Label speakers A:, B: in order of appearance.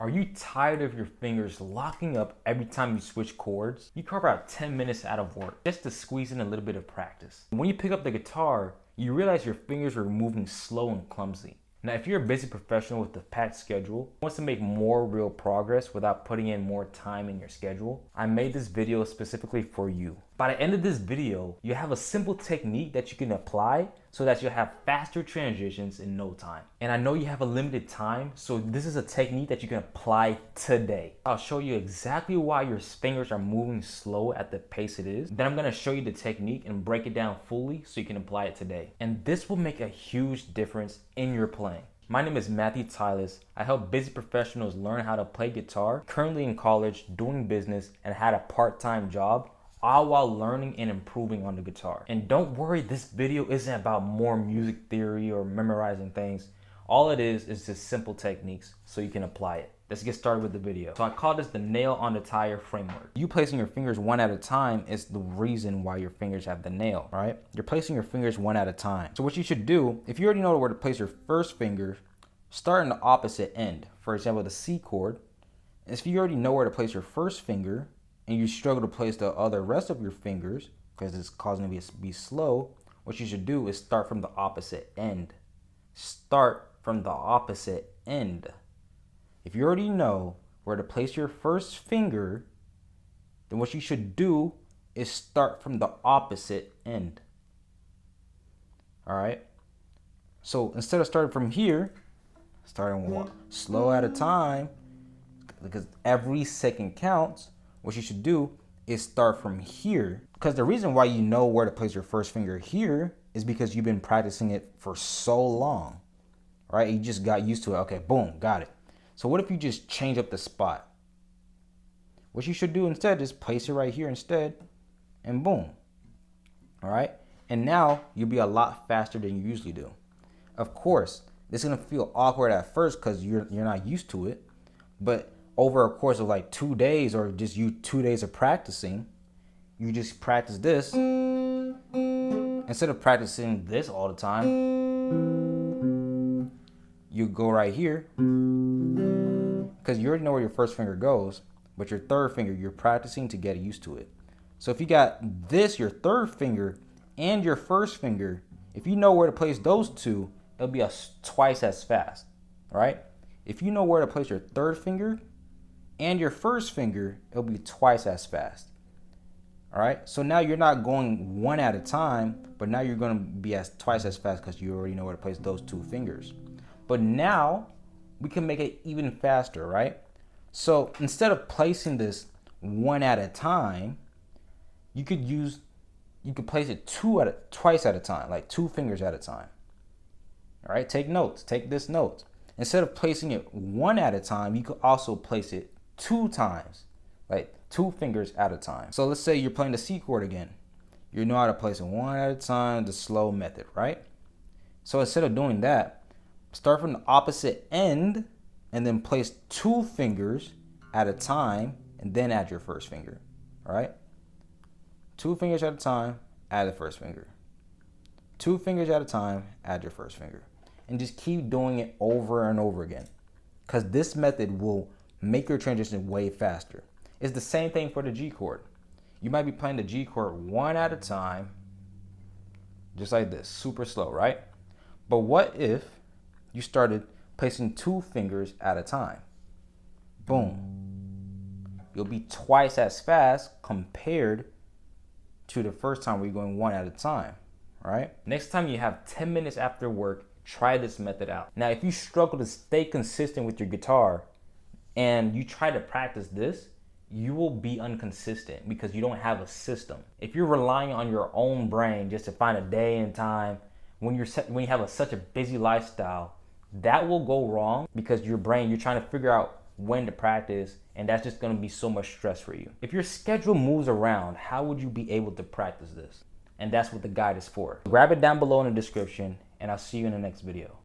A: Are you tired of your fingers locking up every time you switch chords? You carve out 10 minutes out of work just to squeeze in a little bit of practice. When you pick up the guitar, you realize your fingers are moving slow and clumsy. Now, if you're a busy professional with a packed schedule, who wants to make more real progress without putting in more time in your schedule, I made this video specifically for you. By the end of this video, you have a simple technique that you can apply so that you'll have faster transitions in no time. And I know you have a limited time, so this is a technique that you can apply today. I'll show you exactly why your fingers are moving slow at the pace it is. Then I'm gonna show you the technique and break it down fully so you can apply it today. And this will make a huge difference in your playing. My name is Tilus. I help busy professionals learn how to play guitar, currently in college, doing business, and had a part-time job, all while learning and improving on the guitar. And don't worry, this video isn't about more music theory or memorizing things. All it is just simple techniques so you can apply it. Let's get started with the video. So I call this the nail on the tire framework. You placing your fingers one at a time is the reason why your fingers have the nail, right? You're placing your fingers one at a time. So what you should do, if you already know where to place your first finger, start in the opposite end. For example, the C chord. If you already know where to place your first finger, and you struggle to place the rest of your fingers because it's causing you to be slow, what you should do is start from the opposite end. Start from the opposite end. If you already know where to place your first finger, then what you should do is start from the opposite end. All right? So instead of starting from here, starting one slow at a time, because every second counts, what you should do is start from here. Because the reason why you know where to place your first finger here is because you've been practicing it for so long, right? You just got used to it. Okay, boom, got it. So what if you just change up the spot? What you should do instead is place it right here instead, and boom, all right? And now you'll be a lot faster than you usually do. Of course, this is gonna feel awkward at first because you're not used to it, but over a course of like 2 days or just 2 days of practicing, you just practice this instead of practicing this all the time. You go right here because you already know where your first finger goes, but your third finger, you're practicing to get used to it. So if you got this, your third finger and your first finger, if you know where to place those two, it'll be twice as fast, right? If you know where to place your third finger and your first finger, it'll be twice as fast. All right, so now you're not going one at a time, but now you're going to be twice as fast because you already know where to place those two fingers. But now we can make it even faster, right? So instead of placing this one at a time, you could place it twice at a time, like 2 fingers at a time. All right, take notes, take this note. Instead of placing it one at a time, you could also place it 2 times, like 2 fingers at a time. So let's say you're playing the C chord again. You know how to place it one at a time, the slow method, right? So instead of doing that, start from the opposite end and then place 2 fingers at a time and then add your first finger, all right? 2 fingers at a time, add the first finger. 2 fingers at a time, add your first finger. And just keep doing it over and over again, because this method will make your transition way faster. It's the same thing for the G chord. You might be playing the G chord one at a time, just like this, super slow, right? But what if you started placing 2 fingers at a time? Boom. You'll be twice as fast compared to the first time where you're going one at a time, right? Next time you have 10 minutes after work, try this method out. Now, if you struggle to stay consistent with your guitar and you try to practice this, you will be inconsistent because you don't have a system. If you're relying on your own brain just to find a day and time, when you have such a busy lifestyle, that will go wrong because your brain, you're trying to figure out when to practice, and that's just gonna be so much stress for you. If your schedule moves around, how would you be able to practice this? And that's what the guide is for. Grab it down below in the description, and I'll see you in the next video.